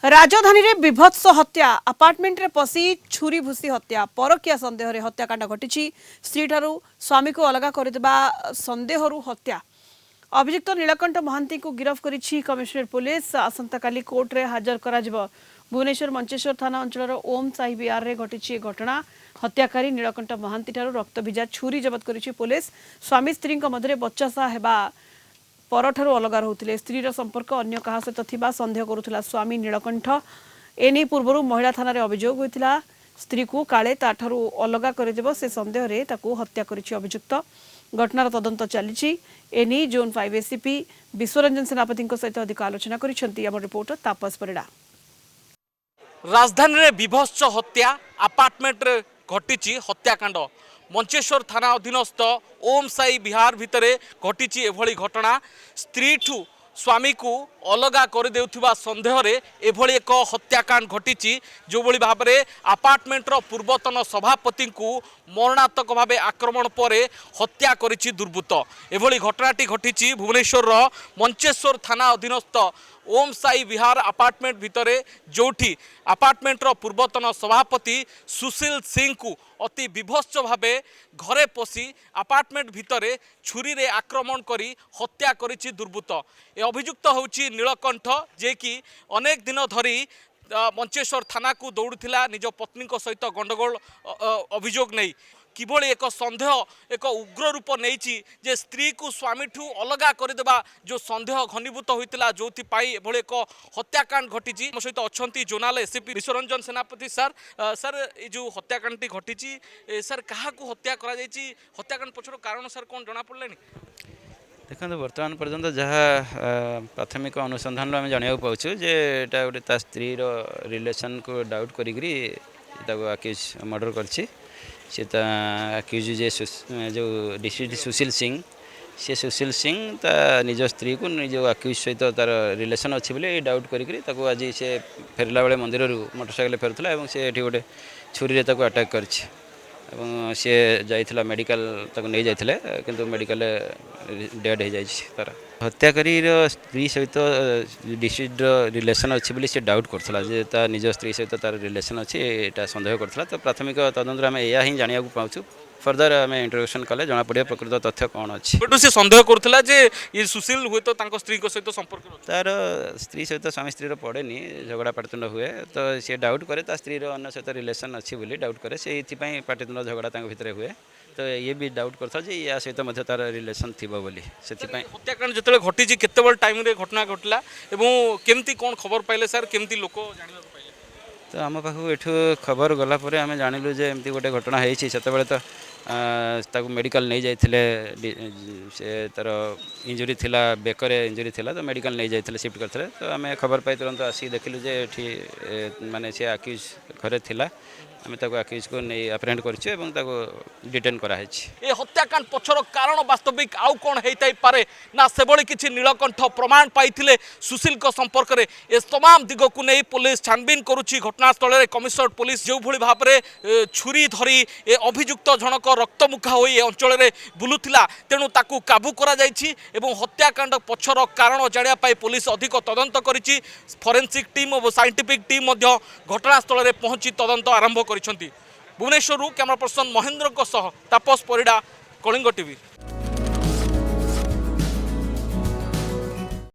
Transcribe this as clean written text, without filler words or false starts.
राजधानी रे विभत्स हत्या अपार्टमेंट रे पसी छुरी भूसी हत्या परकिया संदेह रे हत्याकांड घटी स्त्री ठारू स्वामी को अलग करदेबा संदेह हत्या अभियुक्त नीलकंठ महांती को गिरफ्त करिछि कमिश्नरेट पुलिस आसंता काली कोर्ट रे हाजर कराजिबो। भुवनेश्वर मंचेश्वर थाना अंचल ओम साई बिहार रे घटी घटना हत्याकारी नीलकंठ महांती ठारू रक्तभिजा छुरी जबत करिछि पुलिस। स्वामी स्त्री मध्य बच्चासा हेबा परठारु अलग रोते स्त्री संपर्क अन्य क्या सहित थिबा संदेह करुला स्वामी नीलकंठ एने पूर्व महिला थाना अभियोग होता स्त्री को काले ताठारु अलग कर से संदेह रे ताकू हत्या करिछि अभियुक्त। घटनार तदंत चली एने जोन 5 एसीपी विश्वरंजन सेनापति सहित अधिक आलोचना करिसेंती आम रिपोर्टर तापस परिड़ा। राजधानी रे विभत्स हत्या अपार्टमेंट रे घटी हत्याकांड मंचेश्वर थाना अधीनस्थ ओम साई बिहार भितरे घटी एभली घटना स्त्री ठू स्वामी को अलगा कर देउथिबा संदेह रे एभली एक हत्याकांड घटी जो भली भाव में अपार्टमेंट रो पूर्वतन सभापति को मरणात्मक भाव आक्रमण पर हत्या करिछि दुर्बृत्त। एभली घटनाटी घटी भुवनेश्वर मंचेश्वर थाना अधीनस्थ ओम साई विहार अपार्टमेंट भितरे जोठी अपार्टमेंट रो पूर्वतन सभापति सुशील सिंह को अति विभत्स भावे घरे पशी अपार्टमेंट भितरे छुरी रे आक्रमण करी हत्या करिछि दुर्बृत्त। ए अभियुक्त होउछि नीलकंठ जे कि अनेक दिन धरी मंचेश्वर थाना को दौड़ुथिला निज पत्नी सहित गंडगोल अभियोग नहीं किभली एक संदेह एक उग्र रूप नहीं जे स्त्री को स्वामी ठू अलगा करदेबा जो संदेह घनीभूत होता जो एभली एक हत्याकांड घटी मो सहित अच्छा जोनाल एसीपी विश्वरंजन सेनापति सर सर ये जो हत्याकांड घटी सर क्या हत्या कर हत्याकांड पछर कारण सर कौन जना पड़े? देखो बर्तमान पर्यंत जहाँ प्राथमिक अनुसंधान आम जाना पाचु जे एटा गोटे ता स्त्री रिलेशन को डाउट करी आक्यूज मर्डर करछि। से आक्यूज जे जो डिस्ट्रिक्ट सुशील सिंह से सुशील सिंह ता निज स्त्री को निज आक्यूज सहित तार रिलेशन अच्छी बोले डाउट करी आज से फेरला बेले मंदिर मोटरसाइकेल फेरुला और से गोटे छुरी अटैक कर सी जाइला मेडिकल नहीं जाते किंतु मेडिकल डेड हो जार हत्याकारी स्त्री सहित डिस्ट्रिक्ट रिलेशन अच्छी बोली से डाउट करता निज स्त्री सहित तार रिलेशन अच्छी यहाँ सन्देह करता। तो प्राथमिक तदंतर आम यह ही जाना पाचु फर्दर आम इंटरोगेशन कले जना पड़े प्रकृत तथ्य कौन अच्छी से सन्देह करुला जे ये सुशील हुए तो स्त्री सहित संपर्क तार स्त्री सहित स्वामी स्त्री पड़ेनि झगड़ा पाटितुंड हुए तो सी डाउट करे स्त्री अन्य सहित रिलेशन अच्छी बोली डाउट करे से पाटितुंड झगड़ा भितर हुए तो ये भी डाउट करता जे या सहित तार रिलेशन थी बोली से हत्याकांड जो घटी केतबल टाइम रे घटना घटला एवं केमती कौन खबर पाइले सर केमती लोक जानिबा पाइले? तो आम पाखु एठू खबर गला परे आम जानिलु जे एमती गोटे घटना होईछि सेतेबेले तो ताकू मेडिकल नहीं जाइथिले से तार इंजुरी थिला बेकरे इंजुरी थिला तो मेडिकल नहीं जाइथिले शिफ्ट करथिले तो आम खबर पाई तुरंत आसी देखिलु जे एठी माने से आक्यूज घरे थिला आम आक्यूज को नहीं अप्रेहेंड करछु एवं ताको डिटेन करा हैछि। ए हत्याकांड पछर कारण वास्तविक आउ कोन हेइताई पारे ना सेबळी किछि नीलकंठ प्रमाण पाइथिले सुशील को संपर्क रे ए तमाम दिग को नहीं पुलिस छानबीन करूछि। घटनास्थल रे कमिश्नरेट पुलिस जो भली भाव रे छुरी धरी ए अभियुक्त जनक रक्तमुखा होई ए अंचल रे बुलुथिला तेणु ताकू काबू करा जाइछि एवं हत्याकांड पछर कारण जानिया पाई पुलिस अधिक तदंत करिछि। फोरेंसिक टीम और साइंटिफिक टीम मध्य घटनास्थल रे पहुंची तदंत आरंभ करिसेंती। भुवनेश्वर कैमरा पर्सन महेंद्र तापस परिड़ा, कलिंग टीवी।